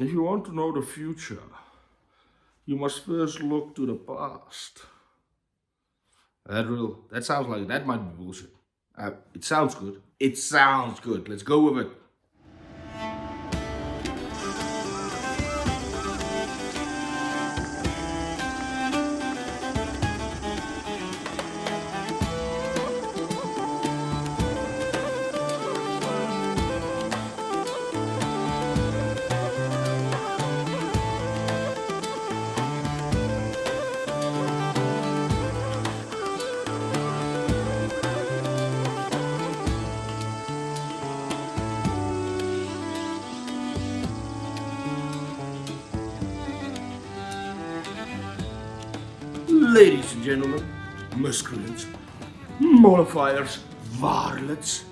If you want to know the future, you must first look to the past. That sounds like that might be bullshit. It sounds good. It sounds good. Let's go with it. Ladies and gentlemen, miscreants, modifiers, varlets,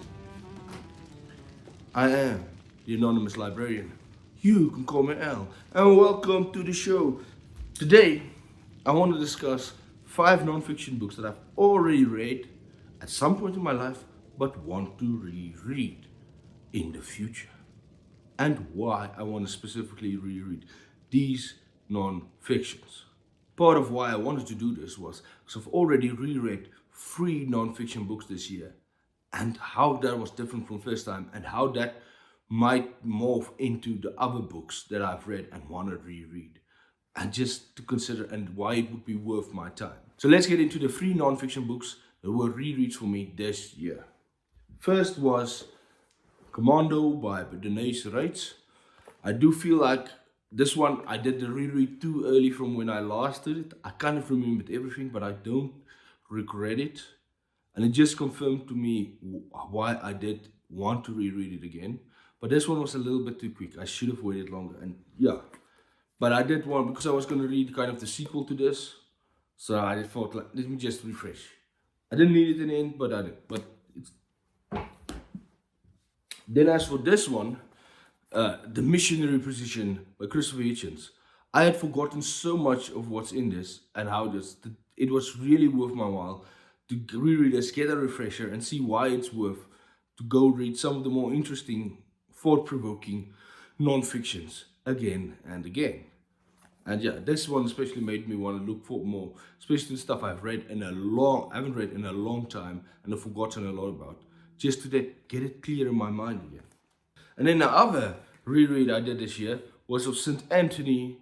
I am the anonymous librarian. You can call me Al, and welcome to the show. Today, I want to discuss 5 non-fiction books that I've already read at some point in my life, but want to reread in the future, and why I want to specifically reread these non-fictions. Part of why I wanted to do this was because I've already reread 3 non-fiction books this year, and how that was different from first time, and how that might morph into the other books that I've read and want to reread, and just to consider and why it would be worth my time. So let's get into the 3 non-fiction books that were rereads for me this year. First was Commando by Denise Reitz. I do feel like this one I did the reread too early from when I last did it. I kind of remembered everything, but I don't regret it. And it just confirmed to me why I did want to reread it again. But this one was a little bit too quick. I should have waited longer. And yeah, but I did want, because I was going to read kind of the sequel to this. So I thought, like, let me just refresh. I didn't need it in the end, but I did. But it's... Then as for this one, The Missionary Position by Christopher Hitchens, I had forgotten so much of what's in this and how it was really worth my while to reread this, get a refresher, and see why it's worth to go read some of the more interesting, thought-provoking non-fictions again and again. And yeah, this one especially made me want to look for more, especially the stuff I haven't read in a long time and have forgotten a lot about, just to get it clear in my mind again. And then the other reread I did this year was of St. Anthony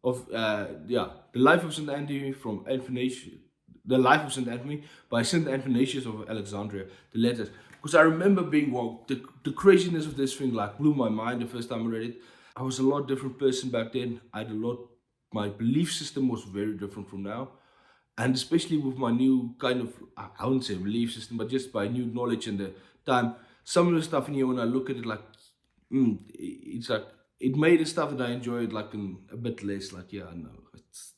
The Life of St. Anthony from Athanasius, The Life of St. Anthony by St. Athanasius of Alexandria, the letters. Because I remember being, well, the craziness of this thing like blew my mind the first time I read it. I was a lot different person back then. My belief system was very different from now. And especially with my new kind of, I wouldn't say belief system, but just by new knowledge and the time, some of the stuff in here, when I look at it, like, it's like, it made the stuff that I enjoyed like a bit less, like, yeah, no, it's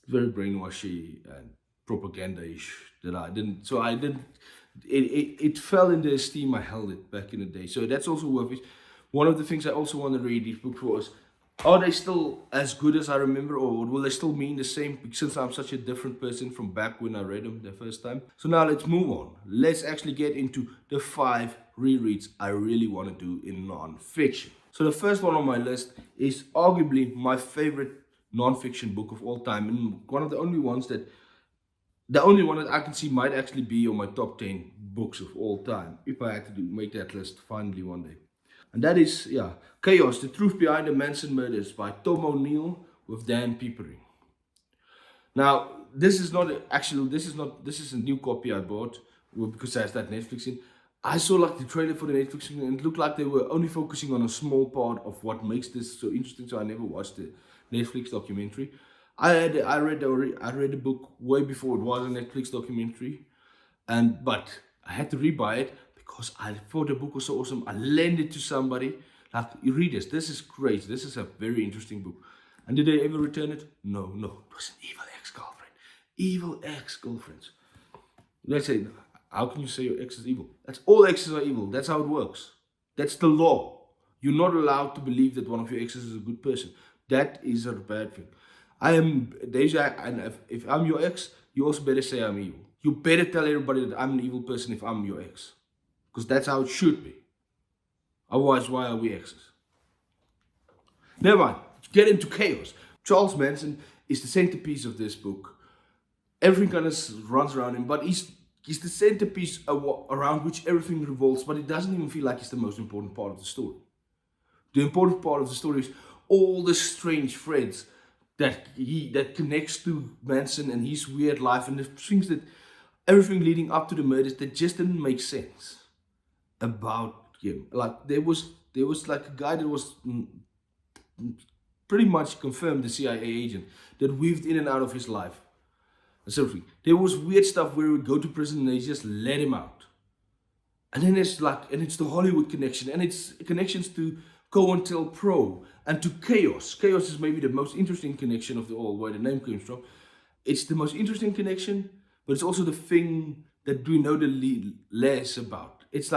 very brainwashy and propaganda-ish that I didn't, it fell in the esteem I held it back in the day. So that's also worth it. One of the things I also want to read these books for is, are they still as good as I remember, or will they still mean the same since I'm such a different person from back when I read them the first time? So now let's move on. Let's actually get into the 5 rereads I really want to do in non-fiction. So the first one on my list is arguably my favorite non-fiction book of all time, and one of the only one that I can see might actually be on my top 10 books of all time, if I had to make that list finally one day. And that is, Chaos, The Truth Behind the Manson Murders by Tom O'Neill with Dan Piepering. Now, this is a new copy I bought because it has that Netflix in. I saw like the trailer for the Netflix and it looked like they were only focusing on a small part of what makes this so interesting, so I never watched the Netflix documentary. I read the book way before it was a Netflix documentary, but I had to rebuy it because I thought the book was so awesome. I lent it to somebody. Like, you read this. This is great. This is a very interesting book. And did they ever return it? No. It was an evil ex-girlfriend. Evil ex-girlfriends. Let's say, how can you say your ex is evil? That's all exes are evil. That's how it works. That's the law. You're not allowed to believe that one of your exes is a good person. That is a bad thing. And if I'm your ex, you also better say I'm evil. You better tell everybody that I'm an evil person if I'm your ex. Because that's how it should be. Otherwise, why are we exes? Never mind. Get into chaos. Charles Manson is the centerpiece of this book. Everything kind of runs around him, but he's the centerpiece around which everything revolves, but it doesn't even feel like it's the most important part of the story. The important part of the story is all the strange threads that connects to Manson and his weird life, and the things that everything leading up to the murders that just didn't make sense about him. Like there was like a guy that was pretty much confirmed the CIA agent that weaved in and out of his life. So there was weird stuff where he would go to prison and they just let him out. And then it's the Hollywood connection, and it's connections to COINTELPRO and to chaos. Chaos is maybe the most interesting connection of the all, where the name comes from. It's the most interesting connection, but it's also the thing that we know the less about. It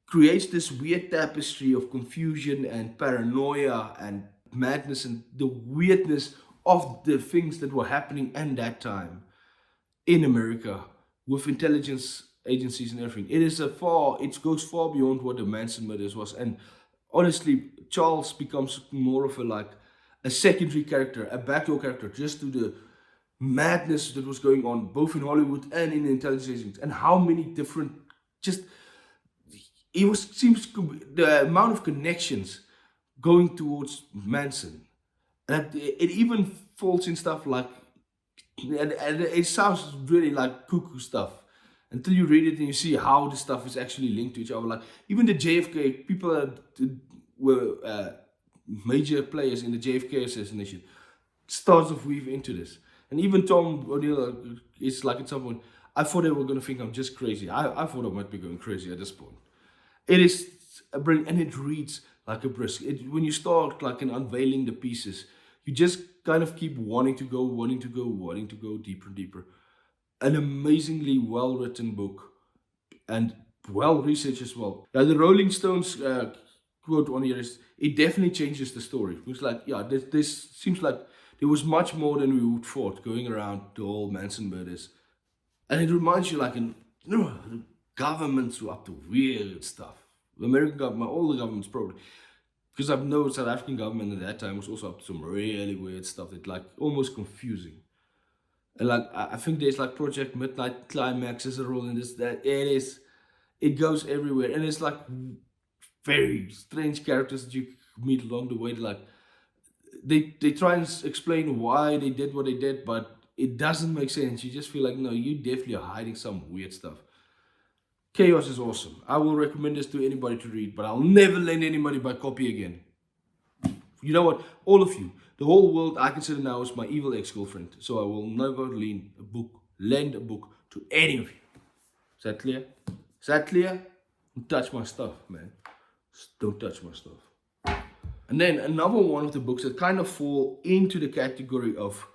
creates this weird tapestry of confusion and paranoia and madness and the weirdness of the things that were happening in that time in America with intelligence agencies and everything. It goes far beyond what the Manson murders was. And honestly, Charles becomes more of a secondary character, a backdoor character, just to the madness that was going on both in Hollywood and in the intelligence agencies, and how many different just seems the amount of connections going towards Manson, and it even falls in stuff like, and it sounds really like cuckoo stuff until you read it and you see how the stuff is actually linked to each other. Like even the JFK people that were major players in the JFK assassination starts to weave into this. And even Tom O'Neill is like at some point, I thought they were going to think I'm just crazy. I thought I might be going crazy at this point. It is a brilliant, and it reads like a brisk. When you start like in unveiling the pieces, you just kind of keep wanting to go deeper and deeper. An amazingly well written book and well researched as well. Now the Rolling Stones quote on here is, it definitely changes the story. It was like, yeah, this seems like there was much more than we would thought going around the whole Manson murders. And it reminds you like the governments were up to weird stuff. The American government, all the governments probably. Because I've known South African government at that time was also up to some really weird stuff that like almost confusing. And like I think there's like Project Midnight Climax is a role in this, that it goes everywhere. And it's like very strange characters that you meet along the way. Like they try and explain why they did what they did, but it doesn't make sense. You just feel like, no, you definitely are hiding some weird stuff. Chaos is awesome. I will recommend this to anybody to read, but I'll never lend anybody my copy again. You know what? All of you, the whole world I consider now is my evil ex-girlfriend. So I will never lend a book to any of you. Is that clear? Is that clear? Don't touch my stuff, man. Don't touch my stuff. And then another one of the books that kind of fall into the category of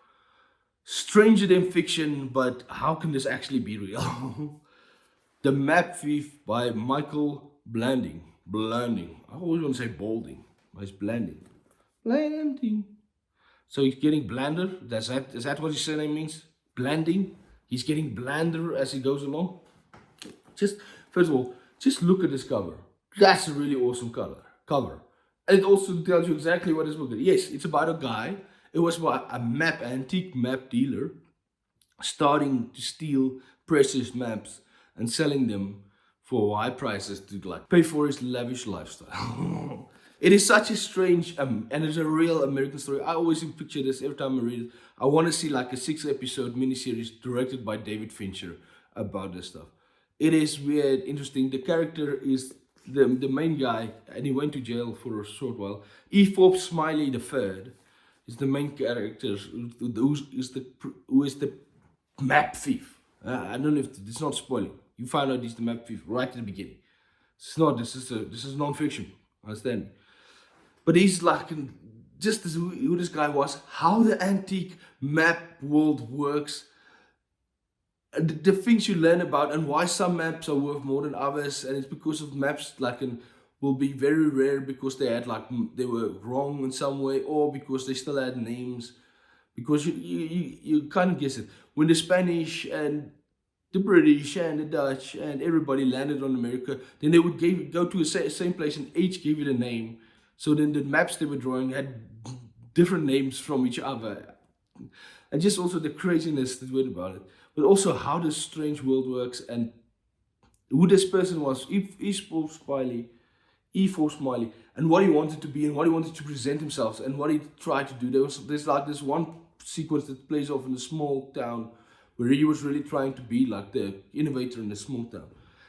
stranger than fiction, but how can this actually be real? The Map Thief by Michael Blanding. I always want to say Balding, but it's Blanding. So he's getting blander. Is that what his surname means? Blanding. He's getting blander as he goes along. First of all, just look at this cover. That's a really awesome cover. And it also tells you exactly what this book is. Yes, it's about a guy. It was about an antique map dealer starting to steal precious maps and selling them for high prices to like pay for his lavish lifestyle. It is such a strange and it's a real American story. I always picture this every time I read it. I want to see like a 6-episode miniseries directed by David Fincher about this stuff. It is weird, interesting. The character is the main guy, and he went to jail for a short while. E. Forbes Smiley III is the main character who is the map thief. I don't know if it's not spoiling. You find out he's the map thief right at the beginning. It's not. This is non-fiction. Understand? But he's like just as who this guy was, how the antique map world works, the things you learn about, and why some maps are worth more than others, and it's because of maps will be very rare because they were wrong in some way, or because they still had names. Because you kind of guess it. When the Spanish and the British and the Dutch and everybody landed on America, then they would go to the same place and each give it a name. So then the maps they were drawing had different names from each other. And just also the craziness that went about it. But also how this strange world works and who this person was, E4 Smiley, E4 Smiley, and what he wanted to be and what he wanted to present himself and what he tried to do. There's like this one sequence that plays off in a small town where he was really trying to be like the innovator in a small town.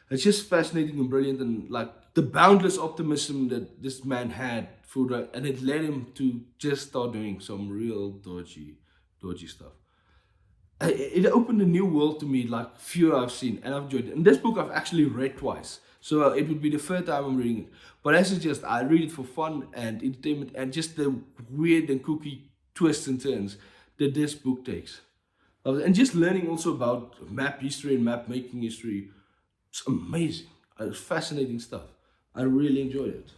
It's just fascinating and brilliant, and like the boundless optimism that this man had for the, and it led him to just start doing some real dodgy stuff. It opened a new world to me like few I've seen, and I've enjoyed it. And this book I've actually read twice, so it would be the third time I'm reading it. But as it's just, I read it for fun and entertainment, and just the weird and kooky twists and turns that this book takes. And just learning also about map history and map making history. It's amazing. It's fascinating stuff. I really enjoyed it.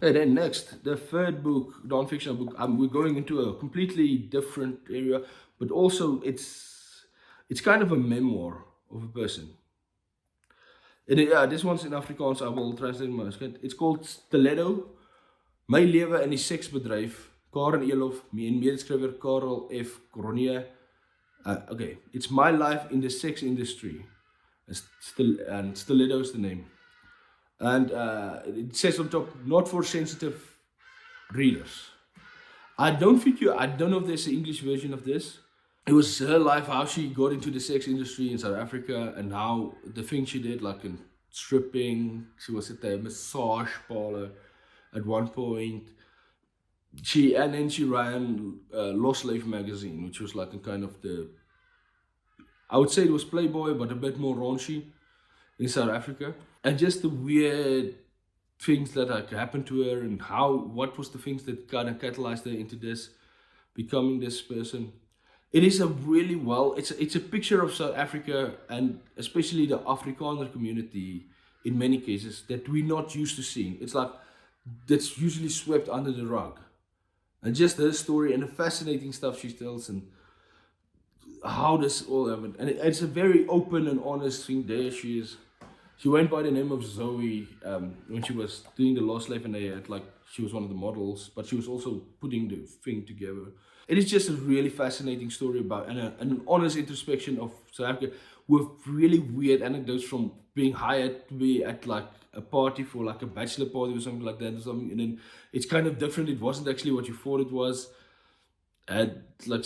And then next, the third book, non-fictional book. We're going into a completely different area, but also it's kind of a memoir of a person. This one's in Afrikaans. I will translate my screen. It's called Stiletto. My lewe in die seksbedryf. Karen Elof, en medeskrywer Karel F. Cronje. Okay, it's my life in the sex industry. And Stiletto is the name. And it says on top, not for sensitive readers. I don't know if there's an English version of this. It was her life, how she got into the sex industry in South Africa, and how the things she did, like in stripping. She was at the massage parlor at one point. Then she ran Lost Slave magazine, which was like a kind of I would say it was Playboy, but a bit more raunchy in South Africa. And just the weird things that like happened to her, and what was the things that kind of catalyzed her into this, becoming this person. It is a really it's a picture of South Africa, and especially the Afrikaner community in many cases that we're not used to seeing. It's like that's usually swept under the rug. And just her story and the fascinating stuff she tells, and how this all happened. And it's a very open and honest thing. There she is. She went by the name of Zoe when she was doing the Lost Slave, and she was one of the models, but she was also putting the thing together. It is just a really fascinating story about an honest introspection of South Africa with really weird anecdotes from being hired to be at like a party for like a bachelor party or something like that, and then it's kind of different. It wasn't actually what you thought it was. And like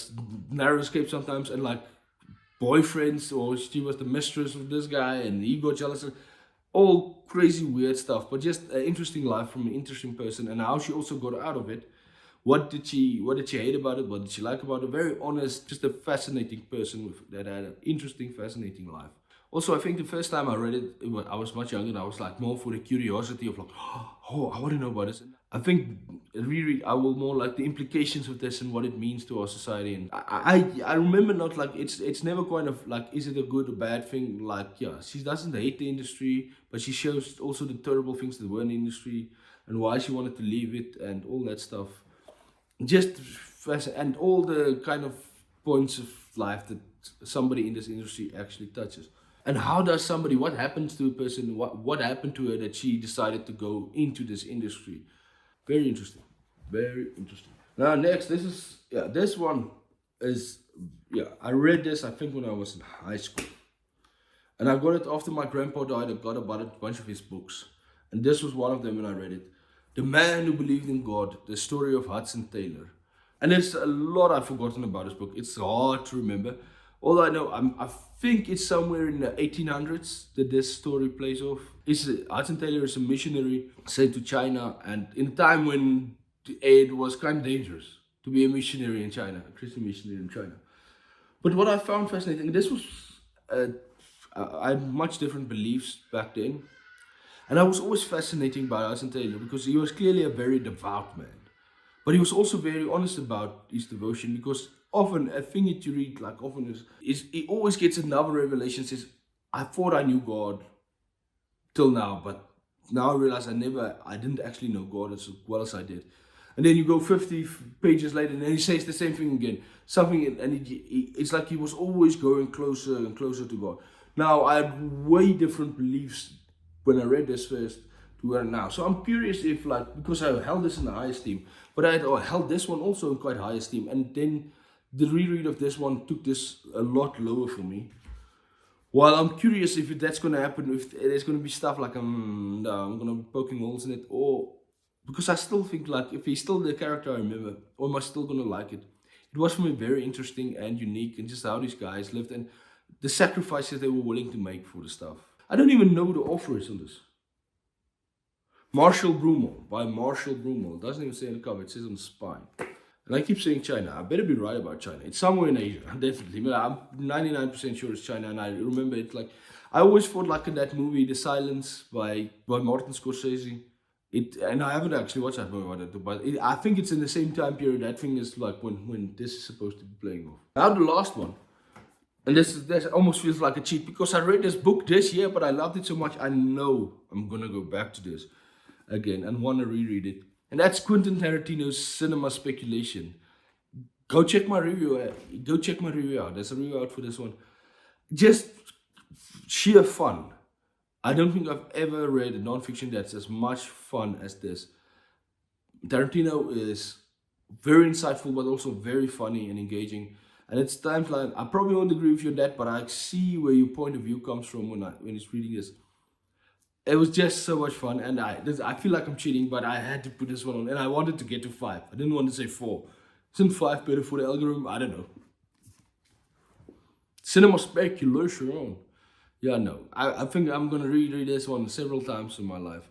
narrow escape sometimes, and like boyfriends, or she was the mistress of this guy and he got jealous, and all crazy weird stuff, but just an interesting life from an interesting person, and how she also got out of it. What did she hate about it? What did she like about it? Very honest, just a fascinating person that had an interesting, fascinating life. Also, I think the first time I read it, I was much younger, and I was like more for the curiosity of like, oh, I want to know about this. And I think reread, I will more like the implications of this and what it means to our society. And I remember not like it's never kind of like, is it a good or bad thing? Like, yeah, she doesn't hate the industry, but she shows also the terrible things that were in the industry and why she wanted to leave it and all that stuff. Just and all the kind of points of life that somebody in this industry actually touches. And how does what happens to a person, what happened to her that she decided to go into this industry? Very interesting. Very interesting. Now next, this one is, I read this I think when I was in high school. And I got it after my grandpa died. I got about a bunch of his books. And this was one of them when I read it. The Man Who Believed in God, the story of Hudson Taylor. And there's a lot I've forgotten about this book. It's hard to remember. All I know, I think it's somewhere in the 1800s that this story plays off. Hudson Taylor is a missionary sent to China, and in a time when it was kind of dangerous to be a missionary in China, a Christian missionary in China. But what I found fascinating, I had much different beliefs back then. And I was always fascinated by Hudson Taylor because he was clearly a very devout man. But he was also very honest about his devotion, because often a thing that you read, like often is he always gets another revelation, says, I thought I knew God till now, but now I realize I didn't actually know God as well as I did. And then you go 50 pages later and then he says the same thing again. It's like he was always going closer and closer to God. Now, I had way different beliefs when I read this first to where now. So I'm curious if, like, because I held this in the high esteem, but I had held this one also in quite high esteem, and then the reread of this one took this a lot lower for me. Well, I'm curious if that's gonna happen, if there's gonna be stuff like no, I'm gonna be poking holes in it, or because I still think, like, if he's still the character I remember, or am I still gonna like it? It was for me very interesting and unique, and just how these guys lived and the sacrifices they were willing to make for the stuff. I don't even know who the author is on this. Marshall Brummel, by Marshall Brummel. It doesn't even say on the cover, it says on the spine. And I keep saying China. I better be right about China. It's somewhere in Asia, definitely. But I'm 99% sure it's China, and I remember it like I always thought, like in that movie, The Silence by Martin Scorsese. And I haven't actually watched that movie, but I think it's in the same time period. That thing is like when this is supposed to be playing off. Now the last one, and this almost feels like a cheat because I read this book this year, but I loved it so much. I know I'm gonna go back to this again and want to reread it. And that's Quentin Tarantino's Cinema Speculation. Go check my review out. Go check my review out. There's a review out for this one. Just sheer fun. I don't think I've ever read a nonfiction that's as much fun as this. Tarantino is very insightful, but also very funny and engaging. And it's times like, I probably won't agree with you on that, but I see where your point of view comes from when he's reading this. It was just so much fun, and I feel like I'm cheating, but I had to put this one on, and I wanted to get to 5. I didn't want to say 4. Isn't 5 better for the algorithm? I don't know. Cinema Speculation. Yeah, no. I think I'm gonna reread this one several times in my life.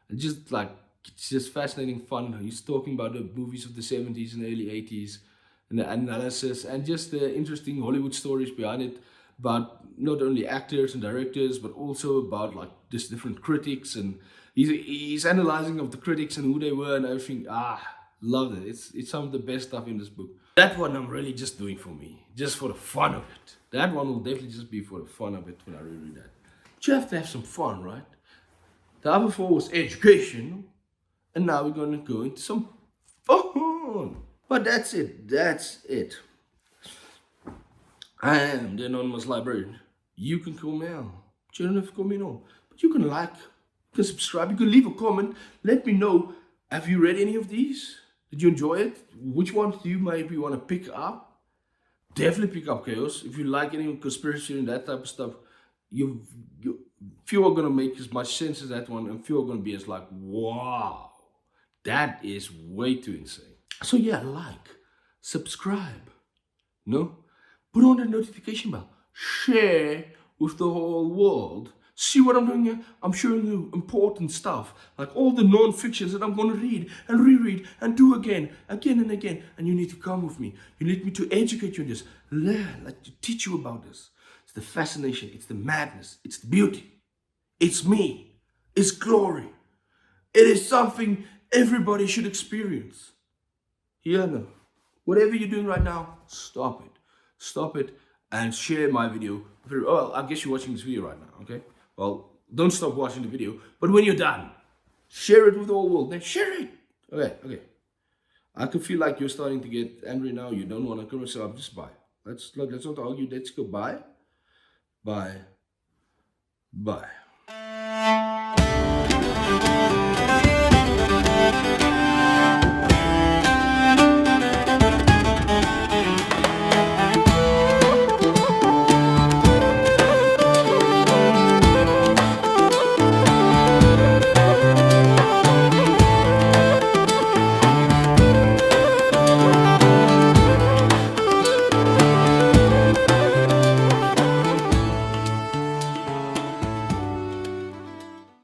And just like, it's just fascinating fun. He's talking about the movies of the 70s and early 80s, and the analysis, and just the interesting Hollywood stories behind it, about not only actors and directors, but also about like just different critics, and he's analyzing of the critics and who they were and everything. Loved it. It's some of the best stuff in this book. That one I'm really just doing for me, just for the fun of it. That one will definitely just be for the fun of it when I reread that. But you have to have some fun, right? The other 4 was education, and now we're gonna go into some fun. But that's it. That's it. I am the anonymous librarian. You can call me out. But you don't have to call me no. But you can like, you can subscribe, you can leave a comment. Let me know, have you read any of these? Did you enjoy it? Which ones do you maybe want to pick up? Definitely pick up Chaos. If you like any conspiracy and that type of stuff, few are going to make as much sense as that one, and few are going to be as like, wow, that is way too insane. So yeah, like, subscribe, no? Put on the notification bell, share with the whole world. See what I'm doing here? I'm showing you important stuff, like all the non-fictions that I'm going to read and reread and do again and again. And you need to come with me. You need me to educate you on this, learn, like to teach you about this. It's the fascination, it's the madness, it's the beauty. It's me, it's glory. It is something everybody should experience. Yeah, no. Whatever you're doing right now, stop it. Stop it and share my video. Well, I guess you're watching this video right now, okay? Well, don't stop watching the video, but when you're done, share it with the whole world. Then share it. Okay. I can feel like you're starting to get angry now. You don't want to come yourself. Just bye. Let's not argue. Let's go bye. Bye.